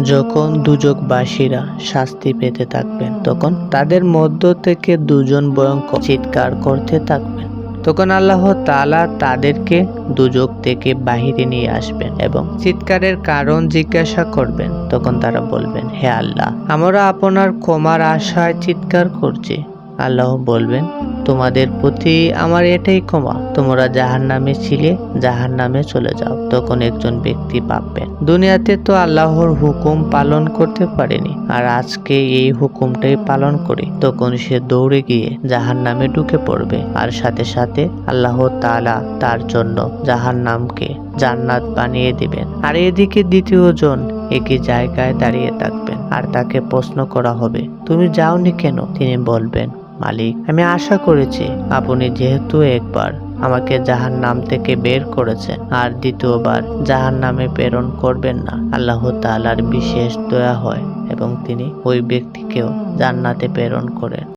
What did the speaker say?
যখন দুজকবাসীরা শাস্তি পেতে থাকবেন, তখন তাদের মধ্য থেকে দুজন ভয়ঙ্কর চিৎকার করতে থাকবেন। তখন আল্লাহ তাআলা তাদেরকে দুজক থেকে বাহিরে নিয়ে আসবেন এবং চিৎকারের কারণ জিজ্ঞাসা করবেন। তখন তারা বলবেন, হে আল্লাহ, আমরা আপনার ক্ষমার আশায় চিৎকার করছি। আল্লাহ বলবেন, তোমাদের প্রতি আমার এটাই ক্ষমা, তোমরা জাহান্নামে ছিলে, জাহান্নামে চলে যাও। তখন একজন ব্যক্তি ভাববেন, দুনিয়াতে তো আল্লাহর হুকুম পালন করতে পারেনি, আর আজকে এই হুকুমটাই পালন করি। তখন সে দৌড়ে গিয়ে জাহান্নামে ঢুকে পড়বে, আর সাথে সাথে আল্লাহ তাআলা তার জন্য জাহান্নামকে জান্নাত বানিয়ে দিবেন। আর এদিকে দ্বিতীয় জন একই জায়গায় দাঁড়িয়ে থাকবেন, আর তাকে প্রশ্ন করা হবে, তুমি যাওনি কেন? তিনি বলবেন, মালিক, আমি আশা করেছি আপনি যেহেতু একবার আমাকে জাহান্নাম থেকে বের করেছেন, আর দ্বিতীয়বার জাহান্নামে প্রেরণ করবেন না। আল্লাহ তাআলার বিশেষ দয়া হয় এবং তিনি ওই ব্যক্তিকেও জান্নাতে প্রেরণ করেন।